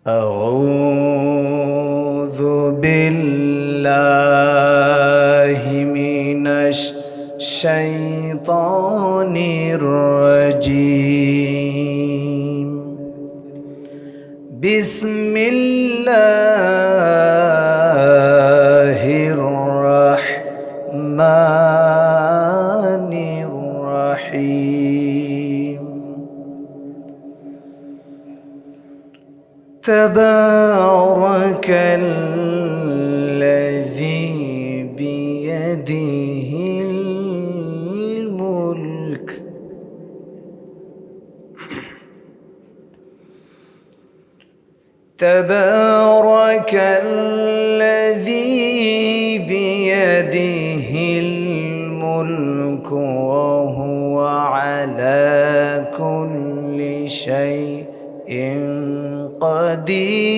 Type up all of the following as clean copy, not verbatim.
أعوذ بالله من الشيطان الرجيم. بسم الله الرحمن الرحيم. تبارك الذي بيده الملك تبارك الذي بيده الملك وهو على كل شيء قدير.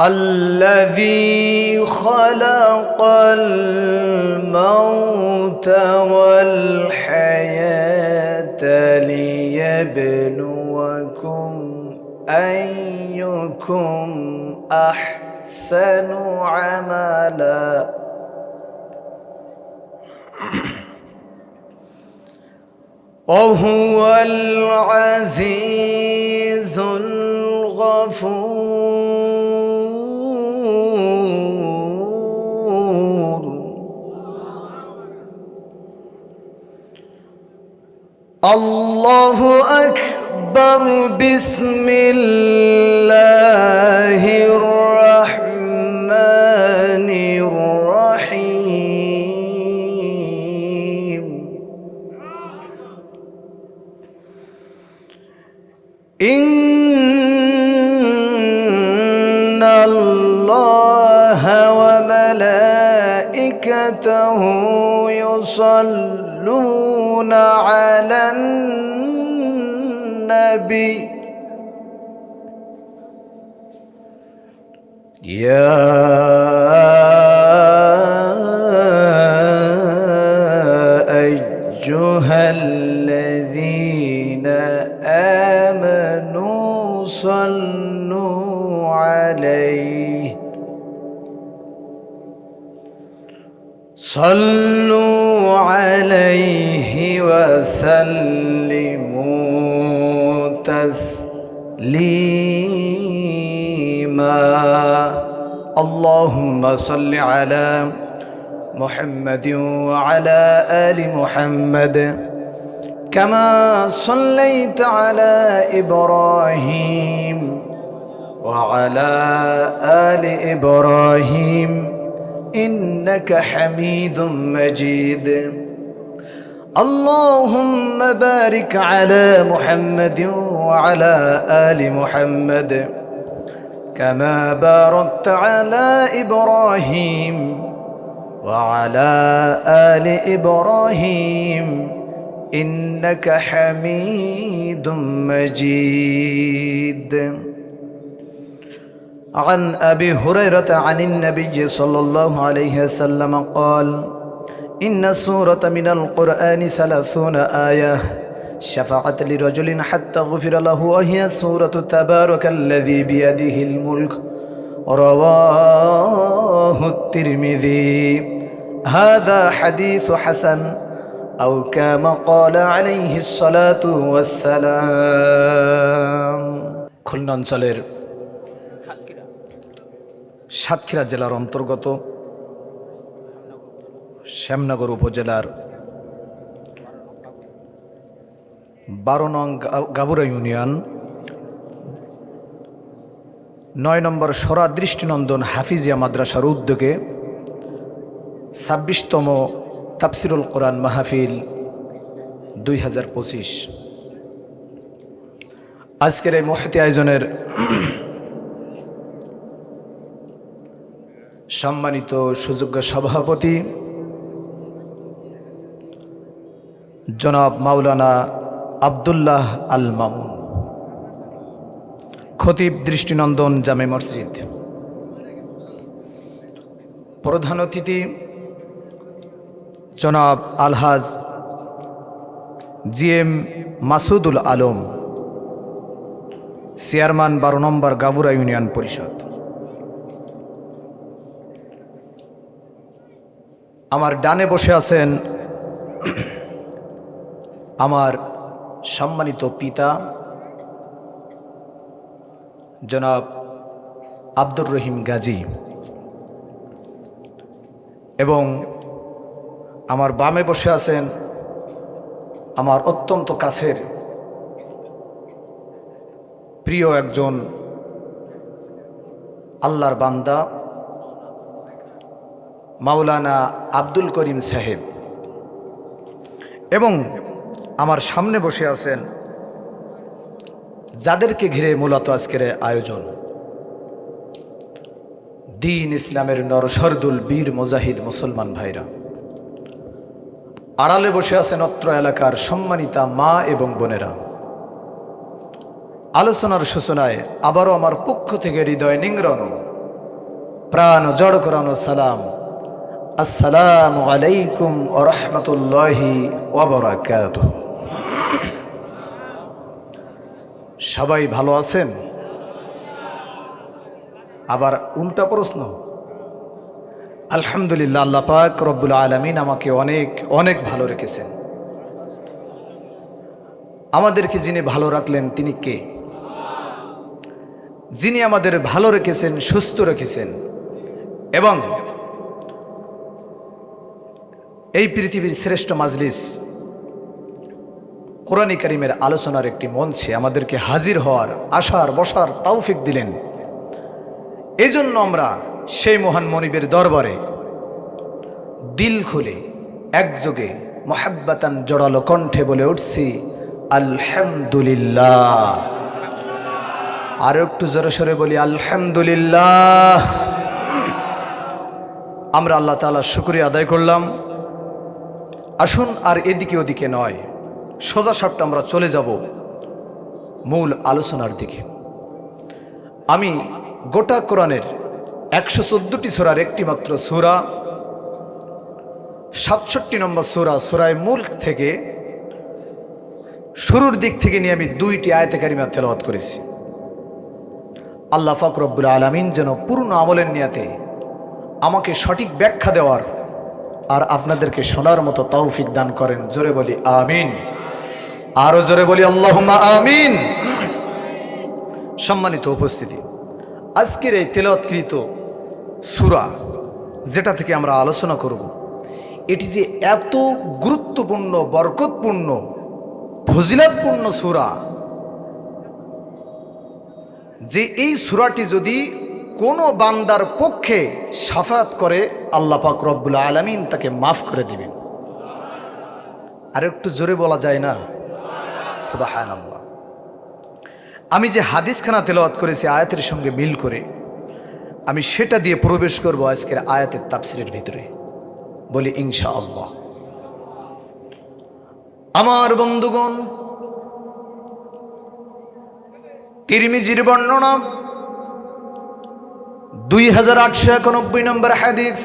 الذي خلق الموت والحياة ليبلوكم أيكم أحسن عملا وهو العزيز الغفور. الله أكبر. بسم الله الرحمن الرحيم. إن الله وملائكته يصلون على النبي يا أيها الذين آمنوا صلوا عليه وسلموا تسليما. اللهم صل على محمد وعلى آل محمد كما صليت على إبراهيم وعلى آل إبراهيم إنك حميد مجيد. اللهم بارك على محمد وعلى آل محمد كما باركت على إبراهيم وعلى آل إبراهيم إنك حميد مجيد. عن أبي هريرة عن النبي صلى الله عليه وسلم قال: إن سورة من القرآن 30 آية شفعت لرجل حتى غفر له، وهي سورة تبارك الذي بيده الملك. رواه الترمذي. هذا حديث حسن أو كما قال عليه الصلاة والسلام. খুলনা অঞ্চলের সাতক্ষীরা জেলার অন্তর্গত শ্যামনগর উপজেলার 12 নং গাবুরা ইউনিয়ন 9 নম্বর সরা দৃষ্টিনন্দন হাফিজিয়া মাদ্রাসার উদ্যোগে 26তম তাফসিরুল কোরআন মাহফিল 2025 আজকের এই মহতি আয়োজনের সম্মানিত সুযোগ্য সভাপতি জনাব মাওলানা আব্দুল্লাহ আল মামুন, খতিব দৃষ্টিনন্দন জামে মসজিদ, প্রধান অতিথি জনাব আলহাজ জিএম মাসুদুল আলম, চেয়ারম্যান 12 নম্বর গাবুরা ইউনিয়ন পরিষদ। আমার ডানে বসে আছেন আমার সম্মানিত পিতা জনাব আব্দুর রহিম গাজী, এবং আমার বামে বসে আছেন আমার অত্যন্ত কাছের প্রিয় একজন আল্লাহর বান্দা মাওলানা আব্দুল করিম সাহেব, এবং আমার সামনে বসে আছেন যাদেরকে ঘিরে মূলত আজকের আয়োজন, দ্বীন ইসলামের নরসরদুল বীর মুজাহিদ মুসলমান ভাইরা। আড়ালে বসে আছেন অত্র এলাকার সম্মানিতা মা এবং বোনেরা। আলোচনার সূচনায় আবারও আমার পক্ষ থেকে হৃদয় নিংড়ানো, প্রাণ জড় করানো সালাম, আসসালামু আলাইকুম ওয়া রাহমাতুল্লাহি ওয়া বারাকাতুহু। সবাই ভালো আছেন? আবার উল্টা প্রশ্ন। আলহামদুলিল্লাহ, আল্লাহ পাক রব্বুল আলামিন আমাকে অনেক অনেক ভালো রেখেছেন। আমাদেরকে যিনি ভালো রাখলেন তিনি কে? যিনি আমাদের ভালো রেখেছেন, সুস্থ রেখেছেন, এবং এই পৃথিবীর শ্রেষ্ঠ মাজলিস কোরআন কারীমের আলোচনার একটি মঞ্চে আমাদেরকে হাজির হওয়ার, আসার, বসার তৌফিক দিলেন। এই জন্য আমরা সেই মহান মনিবের দরবারে দিল খুলে একযোগে মুহাব্বাতান জড়ালো কণ্ঠে বলে উঠছি আলহামদুলিল্লাহ। আর একটু জোরে সোরে বলি আলহামদুলিল্লাহ। আমরা আল্লাহ তাআলার শুকরিয়া আদায় করলাম। আসুন আর এদিকে ওদিকে নয়, সোজা সাপটা আমরা চলে যাব মূল আলোচনার দিকে। আমি গোটা কোরআনের 114টি সূরার একটি মাত্র সূরা 67 নম্বর সূরা সূরায়ে মুলক থেকে শুরুর দিক থেকে নিয়ে আমি 2টি আয়াতে কারিমা তেলাওয়াত করেছি। আল্লাহ পাক রব্বুল আলামিন যেন পূর্ণ আমলের নিয়াতে আমাকে সঠিক ব্যাখ্যা দেওয়ার আর আপনাদেরকে শোনার মতো তৌফিক দান করেন। জোরে বলি আমিন। আরো জোরে বলি আল্লাহুম্মা আমিন। সম্মানিত উপস্থিতি, আজকের এই তেলাওয়াতকৃত সূরা যেটা থেকে আমরা আলোচনা করব, এটি যে এত গুরুত্বপূর্ণ, বরকতপূর্ণ, ফজিলতপূর্ণ সূরা, যে এই সূরাটি যদি কোনো বান্দার পক্ষে শাফাত করে আল্লাহ পাক রব্বুল আলামিন তাকে মাফ করে দিবেন। আর একটু জোরে বলা যায় না? সুবহানাল্লাহ। আমি যে হাদিসখানা তেলাওয়াত করেছি আয়াতের সঙ্গে মিল করে, আমি সেটা দিয়ে প্রবেশ করব আজকের আয়াতের তাফসীরের ভিতরে। বলি ইনশাআল্লাহ। আমার বন্ধুগণ, তিরমিজির বর্ণনা 2891 নম্বর হাদিস,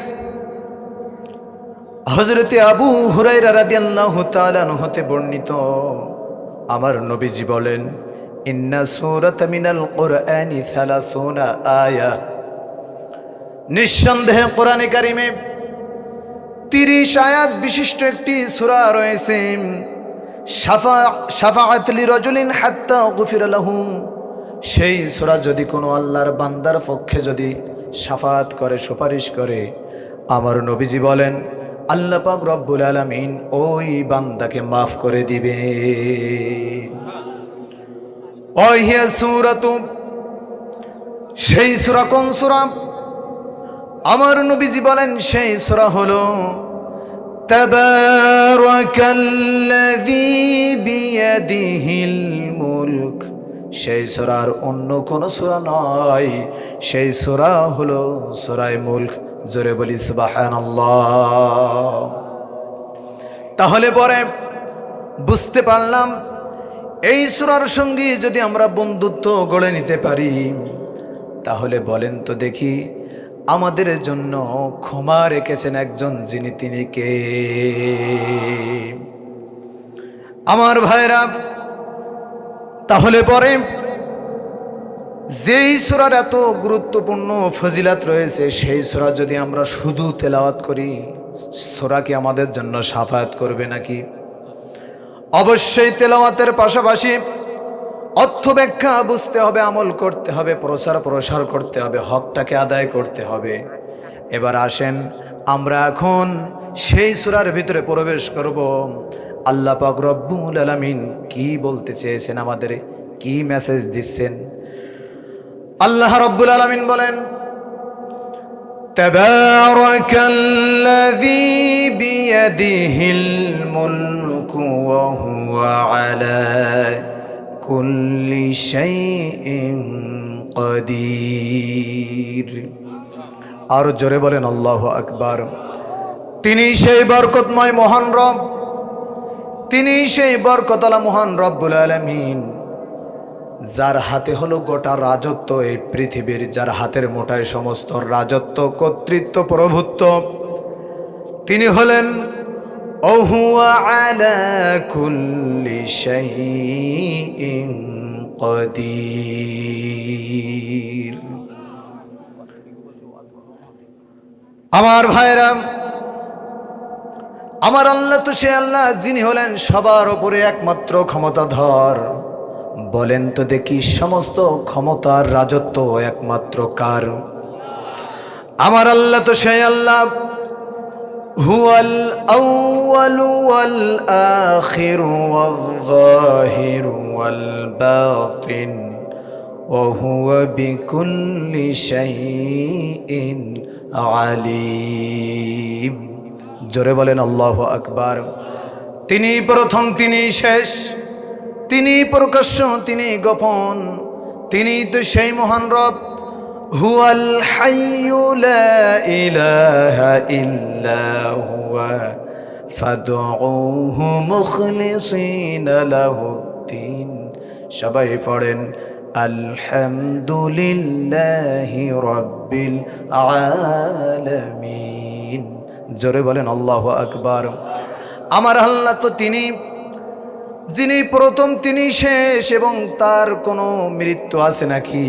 হযরতে আবু হুরায়রা রাদিয়াল্লাহু তাআলা আনহু হতে বর্ণিত, আমার নবীজি বলেন, ইন্না সূরাতা মিনাল কুরআনি 30 আয়া, নিঃসন্দেহে কোরআনে কারিমে 30 আয়াত বিশিষ্ট একটি সূরা রয়েছে। শাফাআত লিরাজুলিন হাত্তা গুফিরা লাহু, সেই সূরা যদি কোনো আল্লাহর বান্দার পক্ষে যদি শাফাআত করে, সুপারিশ করে, আমার নবীজি বলেন আল্লাহ পাক রব্বুল আলামিন ওই বান্দাকে মাফ করে দিবে। ওহিয়া সূরাতু, সেই সূরা কোন সূরা? আমার নবীজি বলেন সেই সূরা হলো তাবারাকাল্লাযী বিয়াদিহিল মুলক। সেই সূরার অন্য কোন সূরা নয়, সেই সূরা হলো সূরায়ে মুলক। জোরে বলি সুবহানাল্লাহ। তাহলে পরে বুঝতে পারলাম এই সূরার সঙ্গে যদি আমরা বন্ধুত্ব গড়ে নিতে পারি, তাহলে বলেন তো দেখি আমাদের জন্য ক্ষমা রেখেছেন একজন, যিনি তিনি কে? আমার ভাইরা, তাহলে পরে যেই সূরার এত গুরুত্বপূর্ণ ফজিলাত রয়েছে, সেই সূরা যদি আমরা শুধু তেলাওয়াত করি, সূরা কি আমাদের জন্য শাফায়াত করবে নাকি? অবশ্যই তেলাওয়াতের পাশাপাশি অর্থ ব্যাখ্যা বুঝতে হবে, আমল করতে হবে, প্রসার করতে হবে, হকটাকে আদায় করতে হবে। এবার আসেন আমরা এখন সেই সূরার ভিতরে প্রবেশ করব। আল্লাহ পাক রব্বুল আলামিন কি বলতে চেয়েছেন, আমাদের কি মেসেজ দিচ্ছেন? আল্লাহ রব্বুল আলামিন বলেন, তাবারাকাল্লাযী বিয়াদিহিল মুলকু ওয়া হুয়া আলা কুল্লি শাইইন কাদির। আর জোরে বলেন আল্লাহু আকবার। তিনি সেই বরকতময় মহান রব, তিনি সেই বরকতওয়ালা মহান রব্বুল আলামিন, যার হাতে হলো গোটা রাজত্ব এই পৃথিবীর, যার হাতের মুঠায় সমস্ত রাজত্ব, কর্তৃত্ব, প্রভুত্ব। তিনি হলেন ওহুয়া আলা কুল্লি শাইইন কাদির। আমার ভাইরা, আমার আল্লাহ তো সে আল্লাহ যিনি হলেন সবার উপরে একমাত্র ক্ষমতাধর। বলেন তো দেখি, সমস্ত ক্ষমতার রাজত্ব একমাত্র কার? আমার আল্লাহ তো সেই আল্লাহ, হুয়াল আউয়ালু ওয়াল আখিরু ওয়াল যাহিরু ওয়াল বাতিন ওয়া হুয়া বিকুল্লি শাইইন আলিম। জোরে বলেন আল্লাহু আকবার। তিনি প্রথম, তিনি শেষ, তিনি প্রকাশ্য, তিনি গোপন, তিনি তো সেই মহান রব। হুয়াল হাইয়্যু লা ইলাহা ইল্লা হুয়া ফাদউহু মুখলিসিনা লাহুদ্দিন। সবাই পড়েন আলহামদুলিল্লাহি রাব্বিল আলামিন। জোরে বলেন আল্লাহু আকবার। আমার আল্লাহ তো তিনি যিনি প্রথম, তিনি শেষ, এবং তার কোনো মৃত্যু আছে নাকি?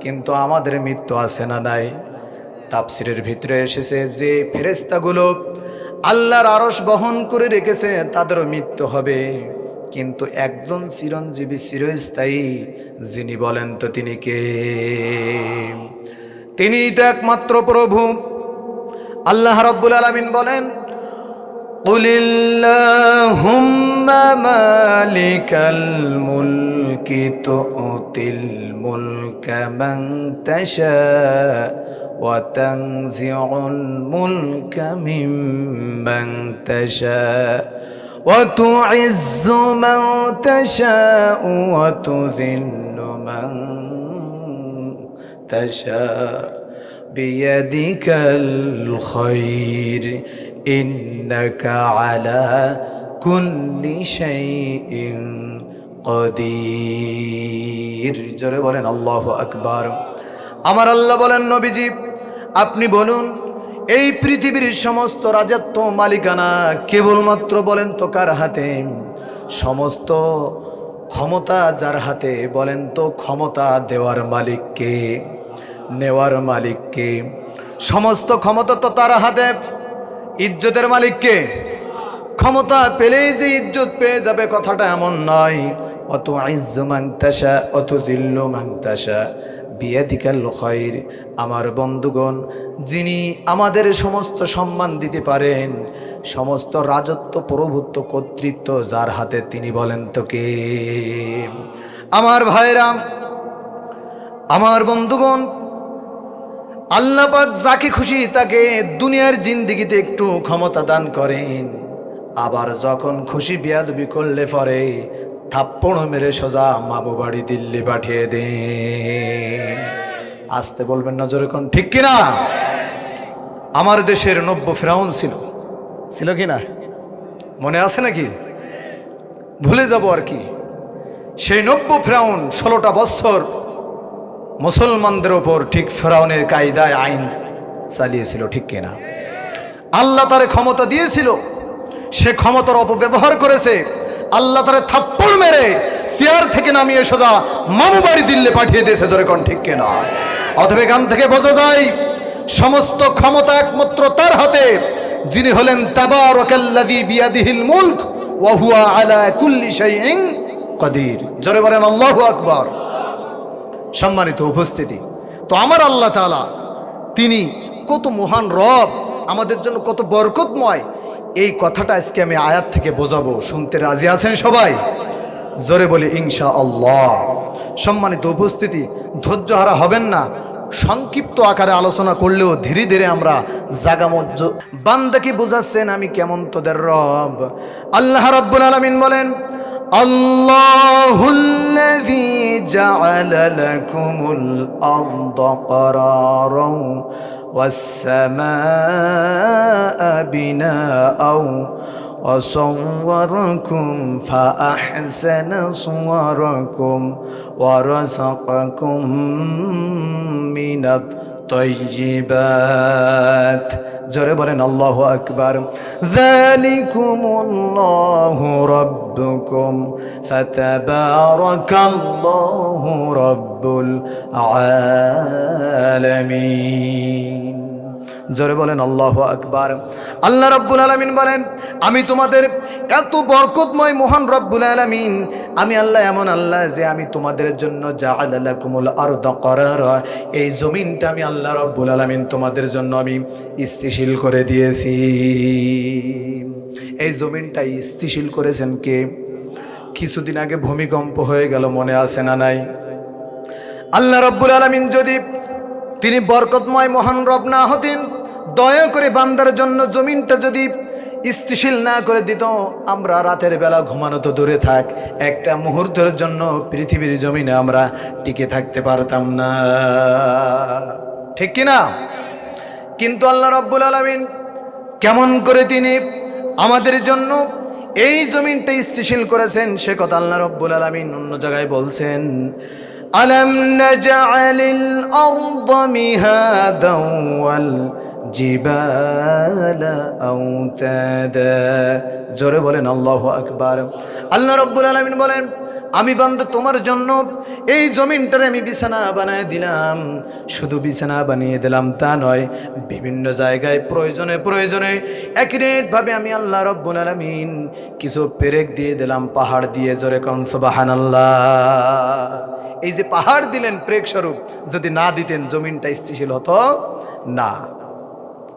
কিন্তু আমাদের মৃত্যু আছে না নাই? তাফসীরের ভিতরে এসেছে যে ফেরেশতাগুলো আল্লাহর আরশ বহন করে রেখেছে, তাদেরও মৃত্যু হবে, কিন্তু একজন চিরঞ্জীবী, চিরস্থায়ী, যিনি বলেন তো তিনি কে? তিনি তো একমাত্র প্রভু। আল্লাহ রাব্বুল আলামিন বলেন, কুলিল্লাহুম্মা মালিকাল মুলকি তুতিল মুলকা মান তাশা ওয়া তানজিউল মুলকা মিম্মান তাশা ওয়া তুইজ্জু মান তাশা ওয়া তুযিল্লু মান তাশা বিয়াদিকাল খায়র ইন্নাকা আলা কুল্লি শাইইন কাদির। জোরে বলেন আল্লাহু আকবার। আমার আল্লাহ বলেন, নবীজি আপনি বলুন, এই পৃথিবীর সমস্ত রাজত্ব, মালিকানা কেবলমাত্র বলেন তো কার হাতে? সমস্ত ক্ষমতা যার হাতে, বলেন তো ক্ষমতা দেওয়ার মালিক কে, নেওয়ার মালিক কে? সমস্ত ক্ষমতা তো তার হাতে। ইজ্জতের মালিক কে? ক্ষমতা পেলেই যে ইজ্জত পেয়ে যাবে কথাটা এমন নয়। অত আইজ্জু মান তাশা অত যিল্লু মান তাশা বিয়াদিকাল খায়র। আমার বন্ধুগণ, যিনি আমাদের সমস্ত সম্মান দিতে পারেন, সমস্ত রাজত্ব, প্রভুত্ব, কর্তৃত্ব যার হাতে, তিনি বলেন তো কে? আমার ভাইরা, আমার বন্ধুগণ, আল্লাহ পাক যাকে খুশি তাকে দুনিয়ার জিন্দেগিতে একটু ক্ষমতা দান করেন, আবার যখন খুশি বেয়াদবি করলে পরে থাপ্পড় মেরে সোজা মামু বাড়ি দিল্লি পাঠিয়ে দেন। আসতে বলবেন না, জোরে কোন ঠিক কিনা? আমার দেশের 90 ফেরাউন ছিল কিনা? মনে আছে নাকি? ভুলে যাব আর কি। সেই 90 ফেরাউন 16টা বছর মুসলমানদের ওপর ঠিক ফেরাউনের কায়দায় আইন চালিয়েছিল, ঠিক কিনা? আল্লাহ তারে ক্ষমতা দিয়েছিল, সে ক্ষমতার অপব্যবহার করেছে। আল্লাহ তারে থাপ্পড় মেরে চেয়ার থেকে নামিয়ে সোজা মামু বাড়ি দিল্লি পাঠিয়ে দিয়েছে, জোরে কোন ঠিক কিনা? অথবা এখান থেকে বোঝা যায় সমস্ত ক্ষমতা একমাত্র তার হাতে, যিনি হলেন তাবারাকাল্লাযী বিয়াদিহিল মুলক ওয়া হুয়া আলা কুল্লি শাইইন কাদির। জোরে বলেন আল্লাহু আকবার। সম্মানিত উপস্থিতি, তো আমার আল্লাহ তাআলা তিনি কত মহান রব, আমাদের জন্য কত বরকতময়, এই কথাটা আজকে আমি আয়াত থেকে বোঝাবো। শুনতে রাজি আছেন সবাই? জোরে বলি ইনশাআল্লাহ। সম্মানিত উপস্থিতি, ধৈর্য হারা হবেন না। সংক্ষিপ্ত আকারে আলোচনা করলেও ধীরে ধীরে আমরা জাগামত বান্দাকে বোঝাচ্ছেন আমি কেমন তোদের রব। আল্লাহ রাব্বুল আলামিন বলেন, আল্লাহুল্লাযী জাআলা লাকুমুল আরদা ক্বারারাও ওয়াস সামাআ বিনাআও وصوركم فأحسن صوركم ورزقكم من الطيبات। জোরে বলেন আল্লাহু আকবার। যালিকুমুল্লাহু রাব্বুকুম ফাতাবারাকাল্লাহু রাব্বুল আলামিন। জোরে বলেন আল্লাহু আকবার। আল্লাহ রাব্বুল আলামিন বলেন, আমি তোমাদের এত বরকতময় মহান রব্বুল আলামিন, আমি আল্লাহ এমন আল্লাহ যে আমি তোমাদের জন্য জাআলা লাকুমুল আরদা ক্বারারা, এই জমিনটা আমি আল্লাহ রাব্বুল আলামিন তোমাদের জন্য আমি স্থিতিশীল করে দিয়েছি। এই জমিনটা স্থিতিশীল করেছেন কে? কিছুদিন আগে ভূমিকম্প হয়ে গেল, মনে আছে না নাই? আল্লাহ রাব্বুল আলামিন যদি তিনি বরকতময় মহান রব না হতেন, দয়া করে বান্দার জন্য জমিনটা যদি স্থিতিশীল না করে দিত, আমরা রাতের বেলা ঘুমানো তো দূরে থাক, একটা মুহূর্তের জন্য পৃথিবীর জমিনে আমরা টিকে থাকতে পারতাম না, ঠিক কিনা? কিন্তু আল্লাহ রাব্বুল আলামিন কেমন করে তিনি আমাদের জন্য এই জমিনটা স্থিতিশীল করেছেন, সে কথা আল্লাহ রাব্বুল আলামিন অন্য জায়গায় বলছেন, আলাম নাজআলিল আরদা মিহাদাও ওয়াল জিবালা আওতাদা। জোরে বলেন আল্লাহু আকবার। আল্লাহ রাব্বুল আলামিন বলেন, আমি বান্দা তোমার জন্য এই জমিনটারে আমি বিছানা বানিয়ে দিলাম। শুধু বিছানা বানিয়ে দিলাম তা নয়, বিভিন্ন জায়গায় প্রয়োজনে প্রয়োজনে একরেটভাবে আমি আল্লাহ রাব্বুল আলামিন কিছু পেরেক দিয়ে দিলাম, পাহাড় দিয়ে। জোরে কোন সুবহানাল্লাহ। এই যে পাহাড় দিলেন প্রেক স্বরূপ, যদি না দিতেন জমিনটা স্থিতিশীল হতো না।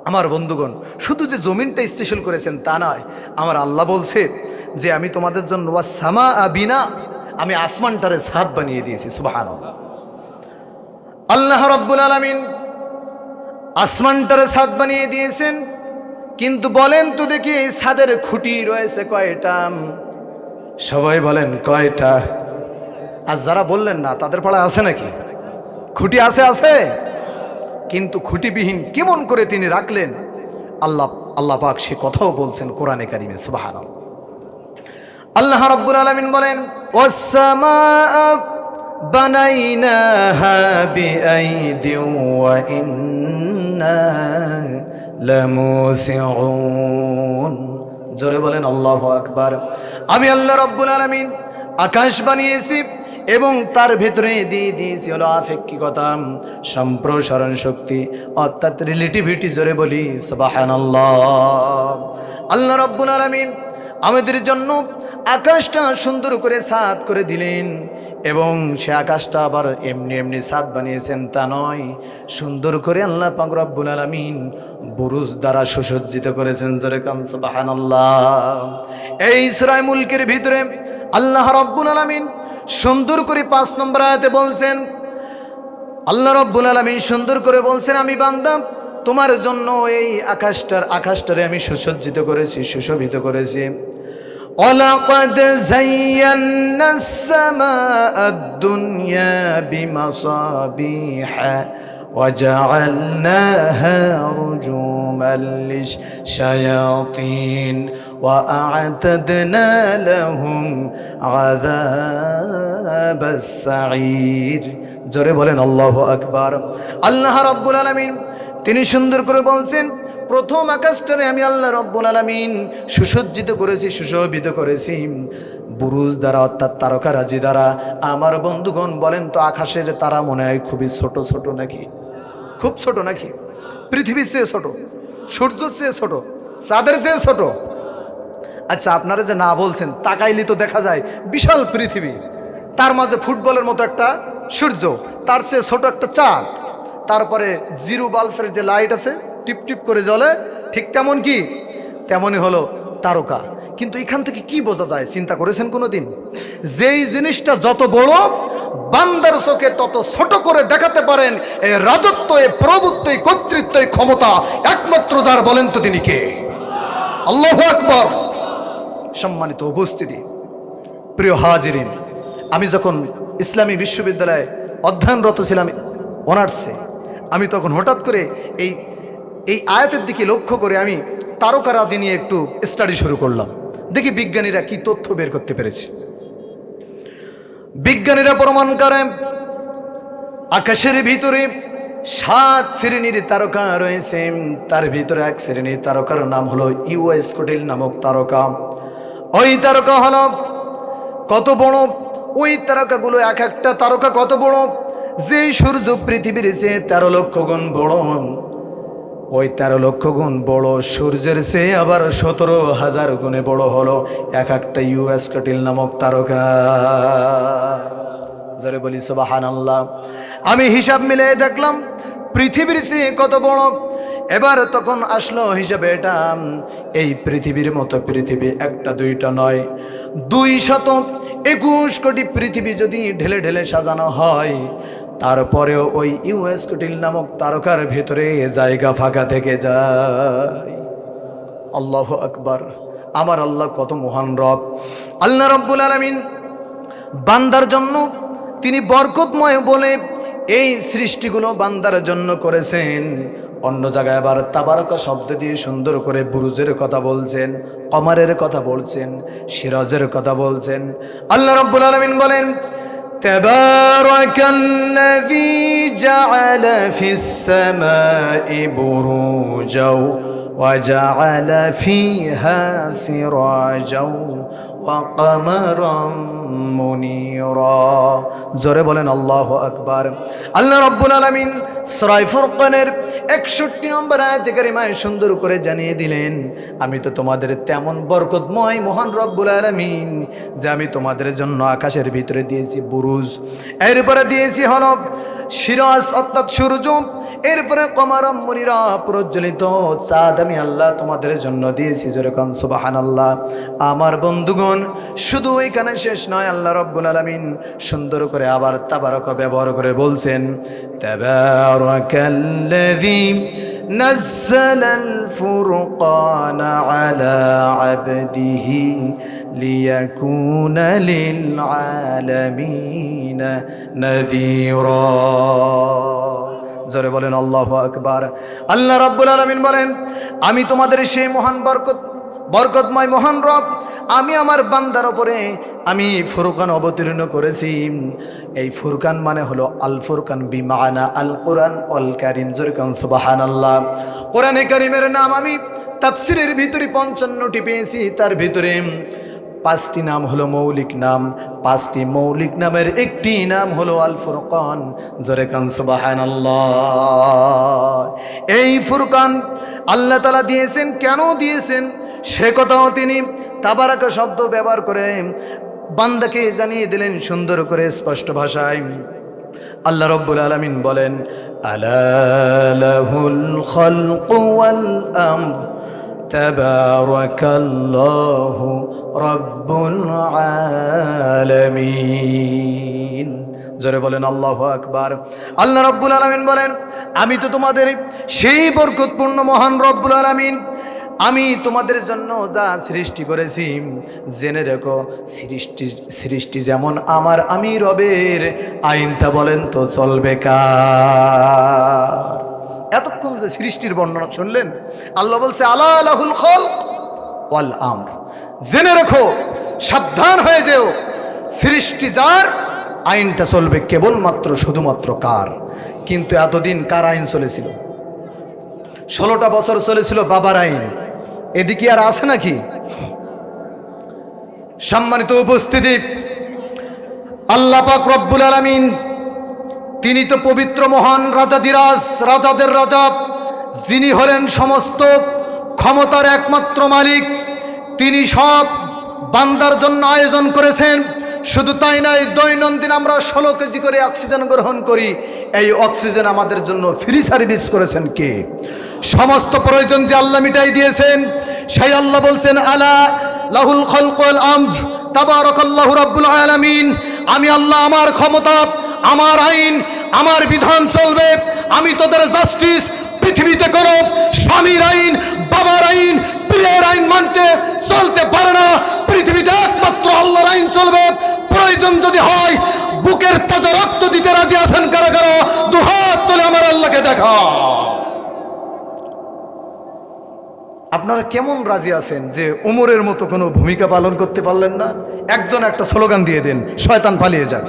আমার বন্ধুগণ, শুধু যে জমিনটা স্থিতিশীল করেছেন তা নয়, আমার আল্লাহ বলছে যে আমি তোমাদের জন্য ওয়াস সামাআ বিনা, আমি আসমানটারে ছাদ বানিয়ে দিয়েছি। সুবহানাল্লাহ। আল্লাহ রাব্বুল আলামিন আসমানটারে ছাদ বানিয়ে দিয়েছেন, কিন্তু বলেন তো দেখি এই ছাদের খুঁটি রয়েছে কয়টা? সবাই বলেন কয়টা? আর যারা বললেন না তাদের পাড়ায় আছে নাকি খুঁটি? আছে, আছে। কিন্তু খুঁটিবিহীন কেমন করে তিনি রাখলেন, আল্লাহ পাক সে কথাও বলছেন কোরআনে কারিমে। সুবহানাল্লাহ। আল্লাহ রাব্বুল আলামিন বলেন, ওয়াস সামাআ বানাইনাহা বিআইদিন ওয়া ইন্না লামুসিউন। জোরে বলেন আল্লাহু আকবার। আমি আল্লাহ রাব্বুল আলামিন আকাশ বানিয়েছি এবং তার ভেতরে দিয়ে দিয়েছি হলো আপেক্ষিকতা, সম্প্রসারণ শক্তি, অর্থাৎ রিলেটিভিটি। জোরে বলি সুবহানাল্লাহ। আল্লাহ রাব্বুল আলামিন আমাদের জন্য আকাশটা সুন্দর করে ছাদ করে দিলেন, এবং সে আকাশটা আবার এমনি এমনি ছাদ বানিয়েছেন তা নয়, সুন্দর করে আল্লাহ পাক রব্বুল আলামিন বুরুজ দ্বারা সুসজ্জিত করেছেন। জোরে কান সুবহানাল্লাহ। এই সূরা মুলকের ভিতরে আল্লাহ রাব্বুল আলামিন সুন্দর করে 5 নম্বর আয়াতে বলছেন, আল্লাহ রাব্বুল আলামিন সুন্দর করে বলছেন, আমি বান্দা তোমার জন্য এই আকাশটারে আমি সুসজ্জিত করেছি, সুশোভিত করেছি। ওয়ালাকাদ যায়্যানাস সামাআদ দুনিয়া বিমাসাবিহা وجعلناها رجوما للشياطين وأعتدنا لهم عذاب السعير। জোরে বলেন আল্লাহু আকবার। আল্লাহ রাব্বুল আলামিন তিনি সুন্দর করে বলছেন, প্রথম আকাশটারে আমি আল্লাহ রব্বুল আলামিন সুসজ্জিত করেছি, সুশোভিত করেছি বুরুজ দ্বারা, অর্থাৎ তারকারাজি দ্বারা। আমার বন্ধুগণ বলেন তো, আকাশের তারা মনে হয় খুবই ছোট ছোট নাকি? খুব ছোট নাকি? পৃথিবীর চেয়ে ছোট, সূর্যের চেয়ে ছোট, চাঁদের চেয়ে ছোট। আচ্ছা, আপনারা যে না বলছেন, তাকাইলে তো দেখা যায় বিশাল পৃথিবী, তার মাঝে ফুটবলের মতো একটা সূর্য, তার চেয়ে ছোট একটা চাঁদ, তারপরে জিরো বাল্বের যে লাইট আছে টিপ টিপ করে জ্বলে, ঠিক তেমন কি তেমনই হলো তারকা। কিন্তু এখান থেকে কি বোঝা যায়, চিন্তা করেছেন কোনোদিন? যেই জিনিসটা যত বড়, বান্দার চোখে তত ছোট করে দেখাতে পারেন, এই রাজত্ব, এই প্রভুত্ব, এই কর্তৃত্ব, এই ক্ষমতা একমাত্র যার, বলেন তো তিনি কে? আল্লাহু আকবার। সম্মানিত উপস্থিতি, প্রিয় হাজিরিন, আমি যখন ইসলামী বিশ্ববিদ্যালয়ে অধ্যয়নরত ছিলাম অনার্সে, আমি তখন হঠাৎ করে এই আয়াতের দিকে লক্ষ্য করে আমি তারকারাজি নিয়ে একটু স্টাডি শুরু করলাম। দেখি বিজ্ঞানীরা কি তথ্য বের করতে পেরেছে। বিজ্ঞানীরা প্রমাণ করে আকাশের ভিতরে 7 শ্রেণীর তারকা রয়েছে। তার ভিতরে এক শ্রেণীর তারকার নাম হলো ইউএসকোটিল নামক তারকা। ওই তারকা হলো কত বড়, ওই তারকাগুলো এক একটা তারকা কত বড়, যেই সূর্য পৃথিবীর চেয়ে 13 লক্ষ গুণ বড়, ওই 13 লক্ষ গুণ বড় সূর্যের চেয়ে আবার 17,000 গুণে বড় হলো এক একটা ইউএসকোটিল নামক তারকা। যারে বলি সুবহানাল্লাহ। আমি হিসাব মিলে দেখলাম পৃথিবীর চেয়ে কত বড়। এবার তখন আসলো হিসাবে, এটা এই পৃথিবীর মতো পৃথিবী একটা দুইটা নয়, 221 কোটি পৃথিবী যদি ঢেলে ঢেলে সাজানো হয়, তারপরেও ওই ইউএসকোটিল নামক তারকার ভেতরে জায়গা ফাঁকা থেকে যায়। আল্লাহু আকবার। আমার আল্লাহ কত মহান রব। আল্লাহ রাব্বুল আলামিন বান্দার জন্য তিনি বরকতময় বলে এই সৃষ্টিগুলো বান্দার জন্য করেছেন। অন্য জায়গায় আবার তাবারকা শব্দ দিয়ে সুন্দর করে বুরুজের কথা বলছেন, কমারের কথা বলছেন, সিরাজের কথা বলছেন। আল্লাহ রাব্বুল আলামিন বলেন, তাবারাকাল্লাযী জাআলা ফিস সামাই বুরুজাও ওয়া জাআলা ফিহা সিরাজাও ওয়া কমারাম মুনীরা। জোরে বলেন আল্লাহু আকবার। আল্লাহ রাব্বুল আলামিন সূরা ফুরকানের 61 নম্বর আয়াতে কারিমায় সুন্দর করে জানিয়ে দিলেন, আমি তো তোমাদের তেমন বরকতময় মহান রব্বুল আলামিন যে আমি তোমাদের জন্য আকাশের ভিতরে দিয়েছি বুরুজ, এরপরে দিয়েছি হলো সিরাজ অর্থাৎ সূর্য, এরপরে কমারাম মুনীরা প্রজ্বলিত চাঁদ আমি আল্লাহ তোমাদের জন্য দিয়েছি। যেরকম সুবহানাল্লাহ। আমার বন্ধুগণ, শুধু এখানে শেষ নয়, আল্লাহ রাব্বুল আলামিন সুন্দর করে আবার তাবারাকা ব্যবহার করে বলছেন, তাবারাকাল্লাযী নাযালাল ফুরকানা আলা আবদিহি লিয়াকুনা লিল আলামিনা নাযীরা। জোরে বলেন আল্লাহু আকবার। আল্লাহ রাব্বুল আলামিন বলেন, আমি তোমাদের সেই মহান বরকতময় মহান রব, আমি আমার বান্দার উপরে আমি ফুরকান অবতীর্ণ করেছি। এই ফুরকান মানে হলো আল ফুরকান বিমানা আল কোরআন অল কারীম। জোরে কোন সুবহানাল্লাহ। কোরআনে কারীমের নাম আমি তাফসীরের ভিতরে 55টি পেয়েছি, তার ভিতরে 5টি নাম হলো মৌলিক নাম, 5টি মৌলিক নামের একটি নাম হলো আল ফুরকান। জোরে কান সুবহানাল্লাহ। এই ফুরকান আল্লাহ তাআলা দিয়েছেন, কেন দিয়েছেন সে কথাও তিনি তাবারাকা শব্দ ব্যবহার করে বান্দাকে জানিয়ে দিলেন সুন্দর করে স্পষ্ট ভাষায়। আল্লাহ রাব্বুল আলামিন বলেন, আলা লাহুল খালকু ওয়াল আমর তাবারাকাল্লাহু রাব্বুল আলামিন। জোরে বলেন আল্লাহু আকবার। আল্লাহ রাব্বুল আলামিন বলেন, আমি তো তোমাদের সেই বরকতপূর্ণ মহান রব্বুল আলামিন, আমি তোমাদের জন্য যা সৃষ্টি করেছি, জেনে রেখো সৃষ্টি যেমন আমার, আমি রবের আইনটা বলেন তো চলবে কার? এতক্ষণ যে সৃষ্টির বর্ণনা শুনলেন, আল্লাহ বলছে আলা লাহুল খালক ওয়াল আমর, জেনে রেখো, সাবধান হয়ে যেও, সৃষ্টি যার, আইনটা চলবে কেবলমাত্র শুধুমাত্র কার। কিন্তু এতদিন কার আইন চলেছিল? 16টা বছর চলেছিল বাবার আইন, এদিকে আর আছে নাকি? সম্মানিত উপস্থিতি, আল্লাহ পাক রব্বুল আলামিন তিনি তো পবিত্র মহান রাজাধিরাজ, রাজাদের রাজা, যিনি হলেন সমস্ত ক্ষমতার একমাত্র মালিক। তিনি সব বান্দার জন্য আয়োজন করেছেন। শুধু তাই নয়, দৈনন্দিন আমরা 16 কেজি করে অক্সিজেন গ্রহণ করি। এই অক্সিজেন আমাদের জন্য ফ্রি সার্ভিস করেছেন কে? সমস্ত প্রয়োজন যে আল্লাহ মিটাই দিয়েছেন, সেই আল্লাহ বলছেন আলা লাহুল খালকু ওয়াল আমর তাবারাকাল্লাহু রাব্বুল আলামিন। আমি আল্লাহ, আমার ক্ষমতা, আমার আইন, আমার বিধান চলবে। আমি তোদের জাস্টিস পৃথিবীতে কোনো স্বামীর আইন, বাবার আইন, প্রিয়ের আইন মানতে চলতে পারে না। পৃথিবীতে একমাত্র আল্লাহর আইন চলবে। প্রয়োজন যদি হয় বুকের তাজা রক্ত দিতে রাজি আছেন কারা কারা? দুহাত তুলে আমার আল্লাহকে দেখা। আপনারা কেমন রাজি আছেন যে উমরের মতো কোনো ভূমিকা পালন করতে পারলেন না? একজন একটা স্লোগান দিয়ে দেন, শয়তান পালিয়ে যাক।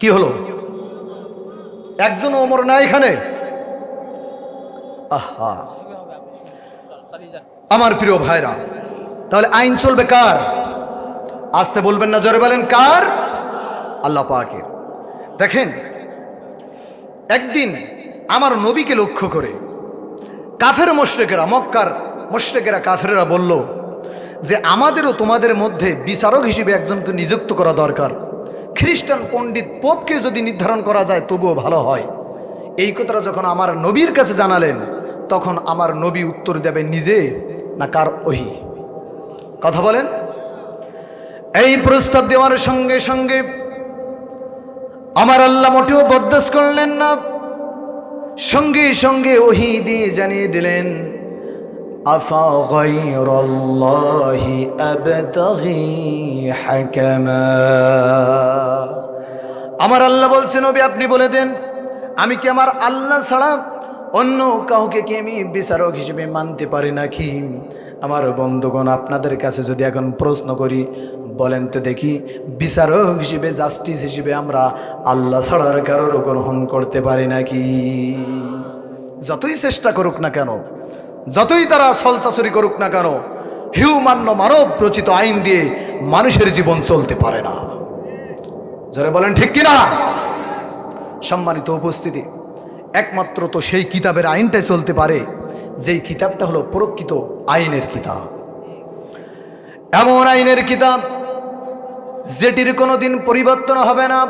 কি হলো? একজন ওমর না এখানে? আহা, আমার প্রিয় ভাইরা, তাহলে আইন চলবে কার? আসতে বলবেন না, জোরে বলেন কার? আল্লাহ পাকের। দেখেন, একদিন আমার নবীকে লক্ষ্য করে কাফের মুশরিকেরা, মক্কার মুশরিকেরা, কাফেরেরা বলল যে আমাদেরও তোমাদের মধ্যে বিচারক হিসেবে একজনকে নিযুক্ত করা দরকার। খ্রিস্টান পণ্ডিত পোপকে যদি নির্ধারণ করা যায় তবুও ভালো হয়। এই কথাটা যখন আমার নবীর কাছে জানালেন, তখন আমার নবী উত্তর দেবে নিজে না কার ওহী? কথা বলেন। এই প্রস্তাব দেওয়ার সঙ্গে সঙ্গে আমার আল্লাহ মোটেও বরদাস্ত করলেন না। সঙ্গে সঙ্গে ওহী দিয়ে জানিয়ে দিলেন, আফা গায়রাল্লাহি আবতাগি হাকামা। আমার আল্লাহ বলছেন, নবী আপনি বলে দেন, আমি কি আমার আল্লাহ ছাড়া অন্য কাউকে কি আমি বিচারক হিসেবে মানতে পারি নাকি? আমার বন্ধুগণ, আপনাদের কাছে যদি এখন প্রশ্ন করি, বলেন তো দেখি, বিচারক হিসেবে, জাস্টিস হিসেবে আমরা আল্লাহ ছাড়ার কারোর গ্রহণ করতে পারি নাকি? যতই চেষ্টা করুক না কেন, যতই তারা ছলচাচুরি করুক না কেন, হিউম্যান মানব রচিত আইন দিয়ে মানুষের জীবন চলতে পারে না। যারা বলেন ঠিক কিনা? সম্মানিত উপস্থিতি, একমাত্র তো সেই কিতাবের আইনটাই চলতে পারে যেই কিতাবটা হলো প্রকৃত আইনের কিতাব। এমন আইনের কিতাব যেটির কোনোদিন পরিবর্তন হবে না।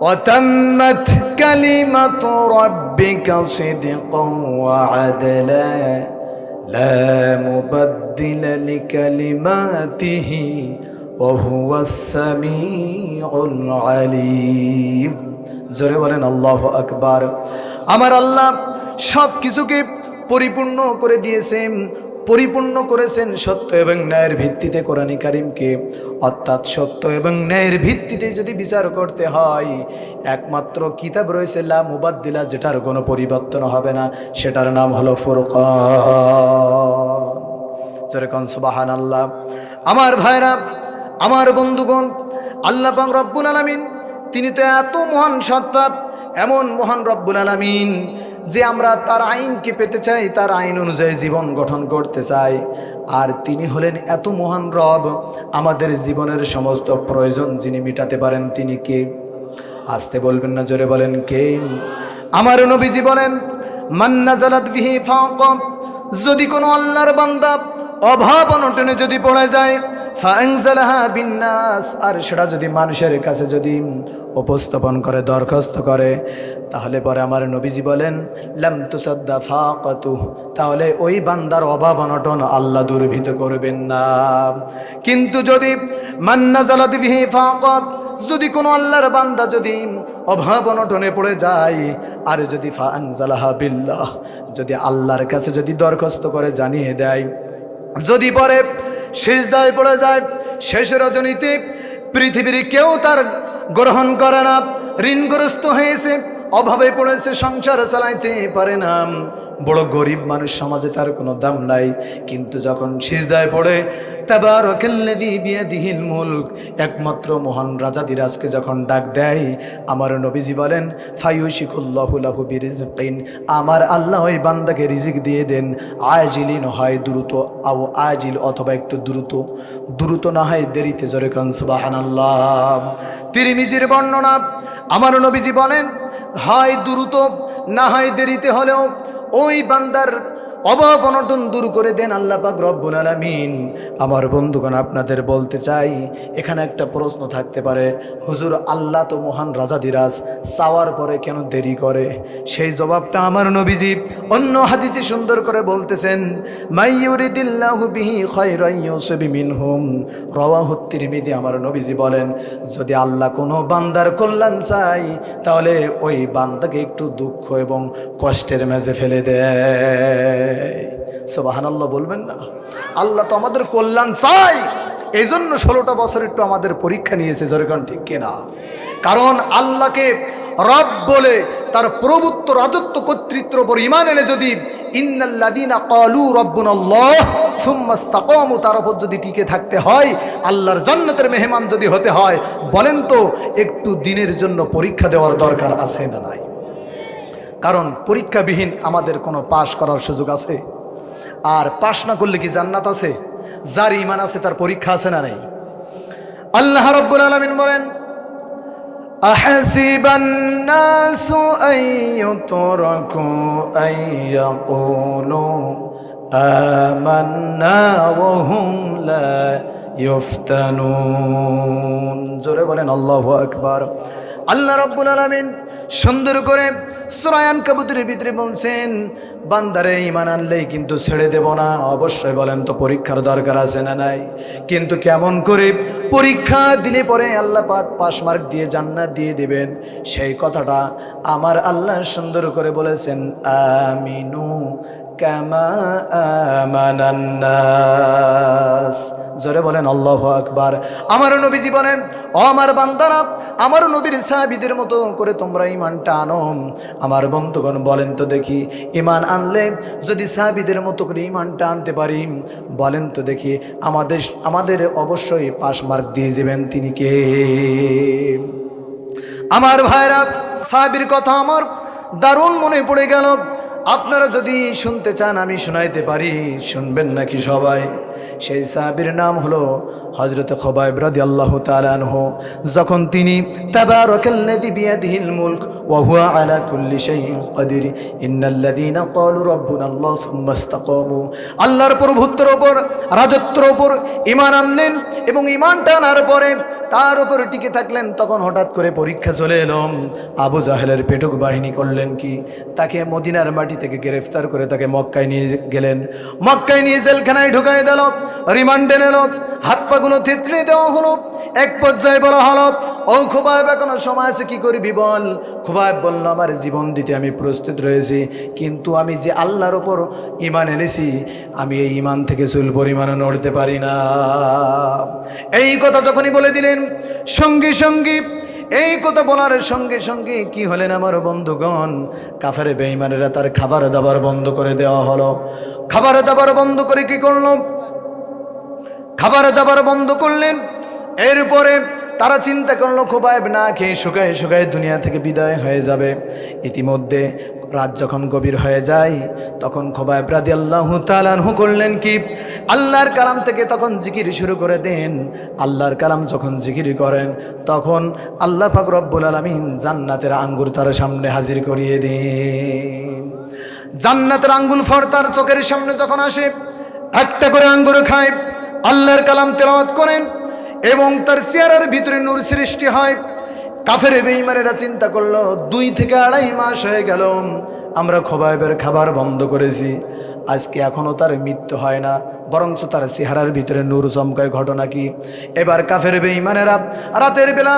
ওয়াতাম্মাত কালিমাতু রাব্বিকা সিদকান ওয়া আদলা লা মুবাদদিলা লিকালিমাতিহি ওয়া হুয়াস সামিউল আলিম। জোরে বলেন আল্লাহু আকবার। আমার আল্লাহ সব কিছুকে পরিপূর্ণ করে দিয়েছেন, পরিপূর্ণ করেছেন সত্য এবং ন্যায়ের ভিত্তিতে কোরআনে কারিমকে। অর্থাৎ সত্য এবং ন্যায়ের ভিত্তিতে যদি বিচার করতে হয়, একমাত্র কিতাব রয়েছে লা মুবাদদিলা, যেটার কোনো পরিবর্তন হবে না, সেটার নাম হলো ফুরকান। জোরে কোন সুবহানাল্লাহ। আমার ভাইরা, আমার বন্ধুগণ, আল্লাহ পাক রব্বুল আলামিন তিনি তো এত মহান সত্তা, এমন মহান রব্বুল আলামিন যে আমরা তার আইনকে পেতে চাই, তার আইন অনুযায়ী জীবন গঠন করতে চাই। আর তিনি হলেন এত মহান রব, আমাদের জীবনের সমস্ত প্রয়োজন যিনি মিটাতে পারেন তিনি কে? আসতে বলবেন না, জোরে বলেন কে? আমার নবীজি বলেন, মান নাযালাত বিহি ফাকা, যদি কোনো আল্লাহর বান্দা অভাব অনটনে যদি পড়ে যায়, ফাআনজালাহা বিন্নাস, আর সেটা যদি মানুষের কাছে যদি উপস্থাপন করে, দরখাস্ত করে, তাহলে পরে আমার নবীজি বলেন লাম তুসাদ্দা ফাকাতুহ, তাহলে ওই বান্দার অভাব অনটন আল্লাহ দুর্ভিত করবেন না। কিন্তু যদি মান নাযালাত বিহি ফাকা, যদি কোনো আল্লাহর বান্দা যদি অভাব অনটনে পড়ে যায়, আর যদি ফাআনজালাহা বিল্লাহ, যদি আল্লাহর কাছে যদি দরখাস্ত করে জানিয়ে দেয়, যদি পরে সিজদায় পড়ে যায়, শেষ রজনীতে পৃথিবীর কেউ তার গ্রহণ করে না, ঋণগ্রস্ত হয়েছে, অভাবে পড়েছে, সংসার চালাইতে পারে না, বড় গরিব মানুষ, সমাজে তার কোনো দাম নাই, কিন্তু যখন সিজদায় পড়ে তাবারাকাল্লাযী বিয়াদিহিল মুলক, একমাত্র মহান রাজাদিরাজকে যখন ডাক দেয়, আমার নবীজি বলেন ফায়ুশিকুল্লাহু লাহু বিরিজকিন, আমার আল্লাহ ওই বান্দাকে রিজিক দিয়ে দেন, আজিলিন হয় দ্রুত, আও আজিল অথবা একটু দ্রুত, দ্রুত না হয় দেরিতে, জোরে কান সুবহানাল্লাহ। তিরমিজির বর্ণনা, আমার নবীজি বলেন হয় দ্রুত না হয় দেরিতে হলেও ওই বান্দার অভাব অনটন দূর করে দেন আল্লাহ পাক রব্বুল আলামিন। আমার বন্ধুগণ, আপনাদের বলতে চাই, এখানে একটা প্রশ্ন থাকতে পারে, হুজুর আল্লাহ তো মহান রাজাদিরাজ, চাওয়ার পরে কেন দেরি করে? সেই জবাবটা আমার নবীজি অন্য হাদিসে সুন্দর করে বলতেছেন, মাইয়ুরিদিল্লাহু বিহি খায়রান ইউসিব মিনহুম, রাওয়াহু তিরমিজি। আমার নবীজি বলেন, যদি আল্লাহ কোনো বান্দার কল্যাণ চাই, তাহলে ওই বান্দাকে একটু দুঃখ এবং কষ্টের মেজে ফেলে দেয়। সুবহানাল্লাহ বলবেন না? আল্লাহ তো আমাদের কল্যাণ চাই, এই জন্য 16টা বছর একটু আমাদের পরীক্ষা নিয়েছে, যেরকম ঠিক কিনা? কারণ আল্লাহকে রব বলে, তার প্রভুত্ব, রাজত্ব, কর্তৃত্বের উপর ঈমান এনে যদি ইন্নাল্লাযীনা ক্বালু রাব্বুনাল্লাহ সুম্মা ইসতাকামু, তার উপর যদি টিকে থাকতে হয়, আল্লাহর জান্নাতের মেহমান যদি হতে হয়, বলেন তো একটু দিনের জন্য পরীক্ষা দেওয়ার দরকার আছে না নাই? কারণ পরীক্ষাবিহীন আমাদের কোনো পাশ করার সুযোগ আছে? আর পাশ না করলে কি জান্নাত আছে? যার ঈমান আছে তার পরীক্ষা আছে না নাই? আল্লাহ রাব্বুল আলামিন বলেন, আহাসিবান নাসু আন ইউতরাকু আন ইয়াকুলু আমান্না ওয়া হুম লা ইফতানুন। জোরে বলেন আল্লাহু আকবার। আল্লাহ রাব্বুল আলামিন সুন্দর করে সূরা আনকাবুতের ভিতরে বলছেন, বান্দারে ঈমান আনলেই কিন্তু ছেড়ে দেব না। অবশ্যই বলেন তো পরীক্ষার দরকার আছে না নাই? কিন্তু কেমন করে পরীক্ষা দিলে পরে আল্লাহ পাক পাস মার্ক দিয়ে জান্নাত দিয়ে দিবেন, সেই কথাটা আমার আল্লাহ সুন্দর করে বলেছেন, আমিনু কামা আমানান নাস। জোরে বলেন আল্লাহু আকবার। আমার নবীজি বলেন, ও আমার বান্দারা, আমার নবীর সাহাবীদের মতো করে তোমরা ঈমানটা আনো। আমার বন্ধুগণ বলেন তো দেখি, ঈমান আনলে যদি সাহাবীদের মতো করে ঈমানটা আনতে পারি, বলেন তো দেখি আমাদের অবশ্যই পাস মার্ক দিয়ে যাবেন তিনি কে? আমার ভাইরা, সাহাবীর কথা আমার দারুণ মনে পড়ে গেল। আপনারা যদি শুনতে চান আমি শোনাইতে পারি, শুনবেন নাকি সবাই? সেই সাহাবীর নাম হলো হযরত খুবাইব রাদিয়াল্লাহু তাআলা আনহু। যখন তিনি তাবারাকাল্লাযী বিয়াদিহিল মুলক ওয়া হুয়া আলা কুল্লি শাইইন কাদির ইন্নাল্লাযীনা ক্বালু রাব্বুনাল্লাহ সুম্মা ইসতাকামু, আল্লাহর প্রভুত্বের উপর, রাজত্বের উপর ঈমান আনলেন এবং ঈমানটা আনার পরে তার উপর টিকে থাকলেন, তখন হঠাৎ করে পরীক্ষা চলে এলো। আবু জাহেলের পেটুক বাহিনী করলেন কি, তাকে মদিনার মাটি থেকে গ্রেফতার করে তাকে মক্কায় নিয়ে গেলেন। মক্কায় নিয়ে জেলখানায় ঢুকাই দিল, রিমান্ডে নিল, হাত পাগুলো থেতলে দেওয়া হলো। এক পর্যায়ে বলা হলো, ও খুবাইব, এখনো সময় আছে, কি করবি বল? খুবাইব বলল, আমার জীবন দিতে আমি প্রস্তুত রয়েছি, কিন্তু আমি যে আল্লাহর ওপর ঈমান এনেছি, আমি এই ঈমান থেকে চুল পরিমাণও নড়তে পারি না। এই কথা যখনই বলে দিলেন, সঙ্গে সঙ্গে এই কথা বলার সঙ্গে সঙ্গে কি হলেন আমার বন্ধুগণ? কাফের বেঈমানেরা তার খাবার দাবার বন্ধ করে দেওয়া হলো। খাবার দাবার বন্ধ করে কি করলো? খাবার দাবার বন্ধ করলেন। এরপরে তারা চিন্তা করলো, খুবাইব না খেয়ে শুকায় শুকায় দুনিয়া থেকে বিদায় হয়ে যাবে। ইতিমধ্যে রাত যখন গভীর হয়ে যায়, তখন খুবাইব রাদিয়াল্লাহু তাআলা আনহু করলেন কি, আল্লাহর কালাম থেকে তখন জিকির শুরু করে দেন। আল্লাহর কালাম যখন জিকির করেন, তখন আল্লাহ পাক রব্বুল আলামিন জান্নাতের আঙ্গুর তার সামনে হাজির করিয়ে দেন। জান্নাতের আঙ্গুর ফল তার চোখের সামনে যখন আসে, একটা করে আঙ্গুর খায়, আল্লাহর কালাম তেলাওয়াত করেন এবং তার চেহারার ভিতরে নূর সৃষ্টি হয়। কাফের বেঈমানেরা চিন্তা করলো, 2 থেকে 2.5 মাস হয়ে গেল আমরা খুবাইবের খাবার বন্ধ করেছি, আজকে এখনও তার মৃত্যু হয় না, বরঞ্চ তার চেহারার ভিতরে নূর চমকায়। ঘটনা কি? এবার কাফের বেঈমানেরা রাতের বেলা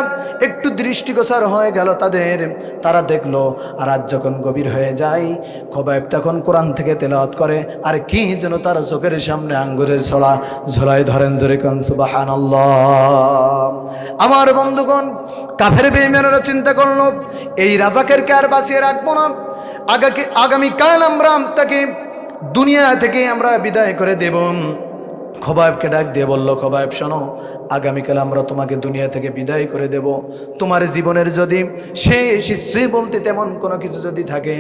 একটু দৃষ্টিগোচর হয়ে গেল তাদের, তারা দেখলো রাত যখন গভীর হয়ে যায়, খোবাইব তখন কোরআন থেকে তেলাওয়াত করে, আর কি যেন তার চোখের সামনে আঙ্গুরের ছড়া ঝোলায় ধরেন। জোরে কোন সুবহানাল্লাহ। আমার বন্ধুগণ, কাফের বেঈমানেরা চিন্তা করলো এই রাজাকেরকে আর বাঁচিয়ে রাখবো না, আগামীকাল আমরা তাকে দুনিয়া থেকে আমরা বিদায় করে দেব। খোবাইবকে ডাক দিয়ে বলল, খোবাইব শোনো, আগামীকাল আমরা তোমাকে দুনিয়া থেকে বিদায় করে দেব। তোমার জীবনের যদি শেষ ইচ্ছে বলতে তেমন কোনো কিছু যদি থাকে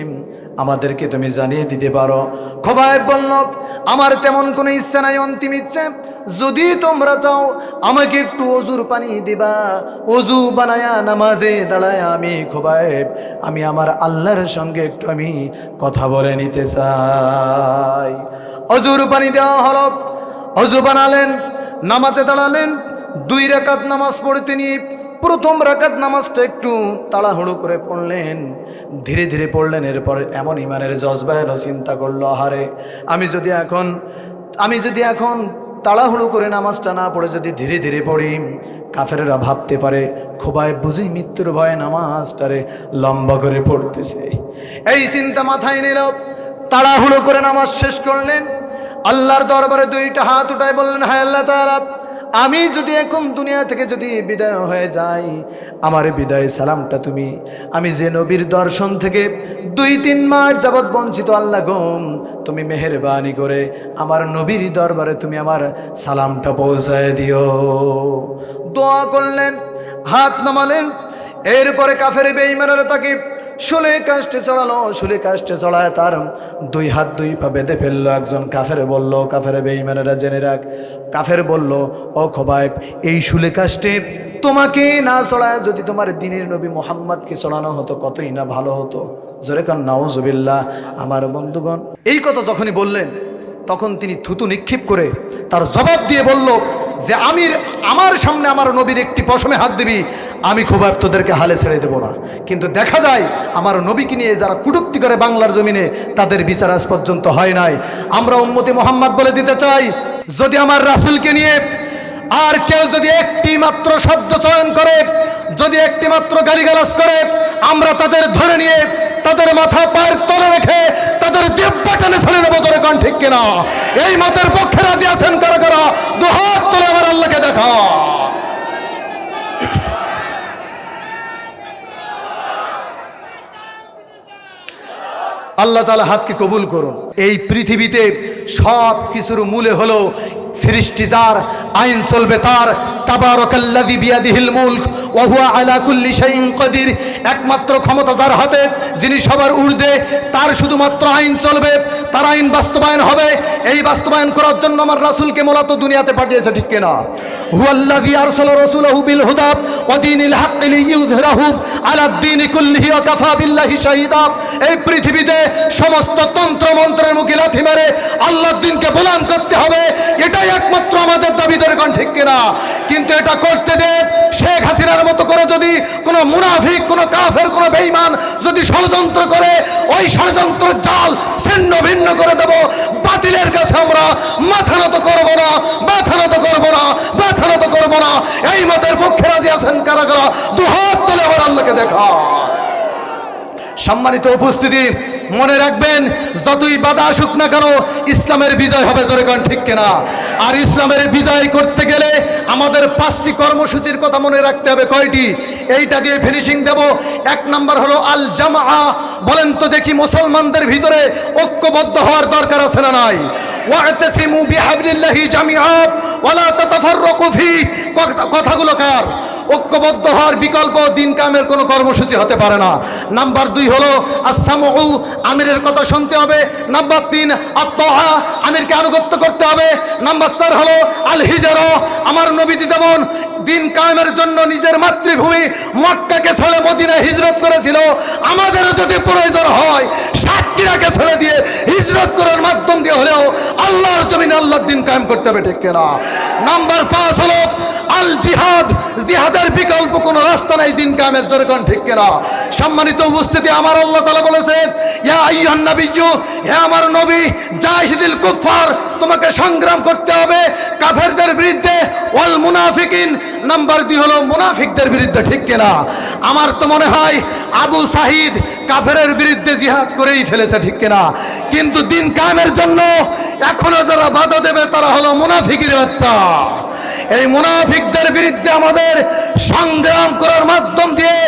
আমাদেরকে তুমি জানিয়ে দিতে পারো। খোবাইব বলল, আমার তেমন কোনো ইচ্ছা নাই, অন্তিম ইচ্ছে। যদি তোমরা চাও আমাকে একটু অজুর পানি দিবা, অজু বানায়া নামাজে দাঁড়ায় আমি খোবাইব আমি আমার আল্লাহর সঙ্গে একটু আমি কথা বলে নিতে চাই। অজুর পানি দেওয়া হলো, অজু বানালেন, নামাজে দাঁড়ালেন। 2 রাকাত নামাজ পড়তে নিয়ে প্রথম রাকাত নামাজটা একটু তাড়াহুড়ো করে পড়লেন, ধীরে ধীরে পড়লেন। এরপর এমন ইমানের জজবা এলো, চিন্তা করলো, আহারে আমি যদি এখন তাড়াহুড়ো করে নামাজটা না পড়ে যদি ধীরে ধীরে পড়ি, কাফেররা ভাবতে পারে খোবাইব বুঝি মৃত্যুর ভয়ে নামাজটারে লম্বা করে পড়তেছে। এই চিন্তা মাথায় নিল, তাড়াহুড়ো করে নামাজ শেষ করলেন। আল্লাহর দরবারে 2টা হাত উঠায় বললেন, হায় আল্লাহ তাআলা, আমি যদি এখন দুনিয়া থেকে যদি বিদায় হয়ে যাই, আমার বিদায় সালামটা তুমি, আমি যে নবীর দর্শন থেকে 2-3 মাস যাবৎ বঞ্চিত, আল্লাহ গো তুমি মেহেরবানি করে আমার নবীর দরবারে তুমি আমার সালামটা পৌঁছায় দিও। দোয়া করলেন, হাত নামালেন। এরপরে কাফের বেঈমানেরা তাকে শুলে কাষ্টে চড়ালো। শুলে কাষ্টে চড়ায় তার 2 হাত 2 পা বেঁধে ফেললো। একজন কাফের বলল, কাফের বেঈমানেরা জেনে রাখ, কাফের বলল, ও খোবাইব, এই শুলে কাষ্টে তোমাকে না চড়ায় যদি তোমার দ্বীনের নবী মুহাম্মদকে চড়ানো হতো কতই না ভালো হতো। জোরে কান নাউজুবিল্লাহ। আমার বন্ধুগণ, এই কথা যখনই বললেন তখন তিনি থুতু নিক্ষেপ করে তার জবাব দিয়ে বলল যে আমার সামনে আমার নবীর একটি পশমে হাত দিবি, আমি খোবাইব তোদেরকে হালে ছেড়ে দেবো না। কিন্তু দেখা যায় আমার নবীকে নিয়ে যারা কটূক্তি করে বাংলার জমিনে, তাদের বিচার আজ পর্যন্ত হয় নাই। আমরা উম্মতি মুহাম্মদ বলে দিতে চাই, যদি আমার রাসূলকে নিয়ে আর কেউ যদি একটি মাত্র শব্দ চয়ন করে, যদি একটি মাত্র গালিগালাজ করে, আমরা তাদের ধরে নিয়ে তাদের মাথা পায়ের তলে রেখে তাদের জিহ্বা টেনে ছেড়ে নেবো। জোরে কোন ঠিক কিনা? এই মতের পক্ষে রাজি আছেন কারা কারা? 2 হাত তুলে আমার আল্লাহকে দেখা। আল্লাহ তাআলা হাতকে কবুল করুন। এই পৃথিবীতে সব কিছুর মূলে হলো সৃষ্টি যার, আইন চলবে তার। তাবারাকাল্লাযী বিয়াদিহিল মুলক ওয়া হুয়া আলা কুল্লি শাইইন কাদির। একমাত্র ক্ষমতা যার হাতে, যিনি সবার ঊর্ধ্বে, তার শুধুমাত্র আইন চলবে, তার আইন বাস্তবায়ন হবে। এই বাস্তবায়ন করার জন্য আমার রাসূলকে মূলত দুনিয়াতে পাঠিয়েছে, ঠিক কিনা? হুয়াল্লাযী আরসালা রাসূলাহু বিল হুদা ওয়া দীনিল হাক্কি লিইয়ুযহিরাহু আলাদ দীনি কুল্লিহি ওয়া কাফা বিল্লাহি শাহীদা। এই পৃথিবীতে সমস্ত তন্ত্র মন্ত্রের মুখে লাথি মেরে আল্লাহর দ্বীনকে বুলন্দ করতে হবে, এটাই একমাত্র আমাদের দাবি। জোরে কোন ঠিক কিনা? কিন্তু এটা করতে দে শেখ হাসিনার মতো করে যদি কোনো মুনাফিক, কোনো কাফের, কোনো বেঈমান যদি ষড়যন্ত্র করে, ওই ষড়যন্ত্র জাল ছিন্ন ভিন্ন করে দেব। বাতিলের কাছে আমরা মাথা নত করবো না, মাথা নত করবো না, মাথা নত করবো না। এই মতের পক্ষে রাজি আছেন কারা কারা? 2 হাত তুলে আমার আল্লাহকে দেখা। সম্মানিত উপস্থিতি, মনে রাখবেন, যতই বাধা আসুক না কেন ইসলামের বিজয় হবে। জোরে কোন ঠিক কিনা? আর ইসলামের বিজয় করতে গেলে আমাদের 5টি কর্মসূচির কথা মনে রাখতে হবে। কয়টি? এইটা দিয়ে ফিনিশিং দেব। 1 নাম্বার হলো আল জামাআ। বলেন তো দেখি, মুসলমানদের ভিতরে ঐক্যবদ্ধ হওয়ার দরকার আছে না নাই? ওয়া'তাসিমু বিহাবলিল্লাহি জামিআ ওয়া লা তাতাফাররাকু ফি। কথাগুলো কার? ঐক্যবদ্ধ হওয়ার বিকল্প দিন কায়েমের কোনো কর্মসূচি হতে পারে না। নাম্বার 2 হলো আস-সামউ, আমিরের কথা শুনতে হবে। নাম্বার 3 আত-তাআ, আমিরকে আনুগত্য করতে হবে। নাম্বার 4 হলো আল হিজরা। আমার নবীজি যেমন দিন কায়েমের জন্য নিজের মাতৃভূমি মক্কাকে ছেড়ে মদিনায় হিজরত করেছিল, আমাদেরও যদি প্রয়োজন হয় সাতক্ষীরাকে ছেড়ে দিয়ে হিজরত করার মাধ্যম দিয়ে হলেও আল্লাহর জমিনে আল্লাহর দিন কায়েম করতে হবে, ঠিক কিনা? নাম্বার 5 হলো আল জিহাদ। জিহাদের বিকল্প কোনো রাস্তা নাই দিন কায়েমের। জোরে কোন ঠিক কিনা? সম্মানিত উপস্থিতি, আমার আল্লাহ তাআলা বলেছেন, ইয়া আইয়ুহান নাবিয়্যু, হে আমার নবী, জাহিদিল কুফার, তোমাকে সংগ্রাম করতে হবে কাফেরদের বিরুদ্ধে, ওয়াল মুনাফিকিন, নাম্বার 2 হলো মুনাফিকদের বিরুদ্ধে, ঠিক কিনা? আমার তো মনে হয় আবু সাহিদ কাফেরের বিরুদ্ধে জিহাদ করেই ফেলেছে, ঠিক কিনা? কিন্তু দিন কায়েমের জন্য এখনো যারা বাধা দেবে তারা হলো মুনাফিকের বাচ্চা। এই মুনাফিকদের বিরুদ্ধে আমাদের সংগ্রাম করার মাধ্যম দিয়ে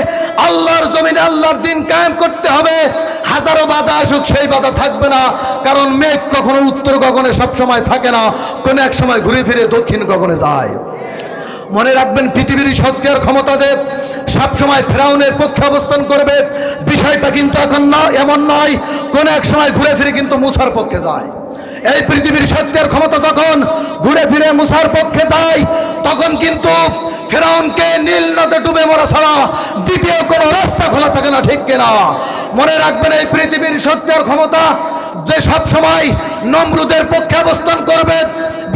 আল্লাহর জমিনে আল্লাহর দিন কায়েম করতে হবে। হাজারো বাধা আসুক, সেই বাধা থাকবে না, কারণ মেঘ কখনো উত্তর গগনে সব সময় থাকে না, কোন এক সময় ঘুরে ফিরে দক্ষিণ গগনে যায়। মনে রাখবেন, পৃথিবীর শক্তি আর ক্ষমতা যে সবসময় ফেরাউনের পক্ষে অবস্থান করবে বিষয়টা কিন্তু এখন না, এমন নয়। কোন এক সময় ঘুরে ফিরে কিন্তু মুসার পক্ষে যায়। এই পৃথিবীর শক্তি আর ক্ষমতা যখন ঘুরে ফিরে মুসার পক্ষে যায়, তখন কিন্তু ফেরাউনকে নীল নদে ডুবে মরা ছাড়া দ্বিতীয় কোনো রাস্তা খোলা থাকে না, ঠিক কিনা? মনে রাখবেন, এই পৃথিবীর শক্তি আর ক্ষমতা যে সব সময় নমরুদের পক্ষে অবস্থান করবে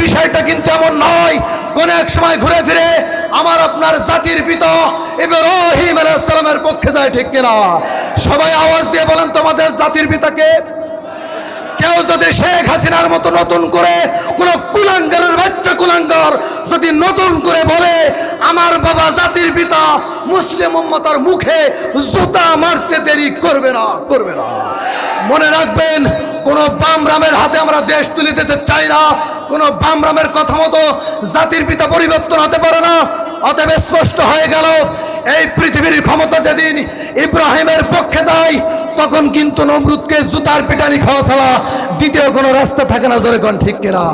বিষয়টা কিন্তু এমন নয়। কোন এক সময় ঘুরে ফিরে আমার আপনার জাতির পিতা ইব্রাহিম আলাইহিস সালামের পক্ষে যায়, ঠিক কিনা? সবাই আওয়াজ দিয়ে বলেন, তোমাদের জাতির পিতাকে। কেউ যদি শেখ হাসিনার মতো নতুন করে কোন কুলাঙ্গারের বাচ্চা কুলাঙ্গার যদি নতুন করে বলে আমার বাবা জাতির পিতা, মুসলিম উম্মতের মুখে জুতা মারতে দেরি করবে না, করবে না। মনে রাখবেন, কোন বামরামের হাতে আমরা দেশ তুলে দিতে চাই না। কোন বামরামের কথা মতো জাতির পিতা পরিবর্তন হতে পারে না। অতএব স্পষ্ট হয়ে গেল, এই পৃথিবীর ক্ষমতা যেদিন ইব্রাহিমের পক্ষে যায়, তখন কিন্তু নমরুদকে জুতার পিটানি খাওয়া ছাড়া দ্বিতীয় কোনো রাস্তা থাকে না। জোরে কোন, ঠিক কিনা?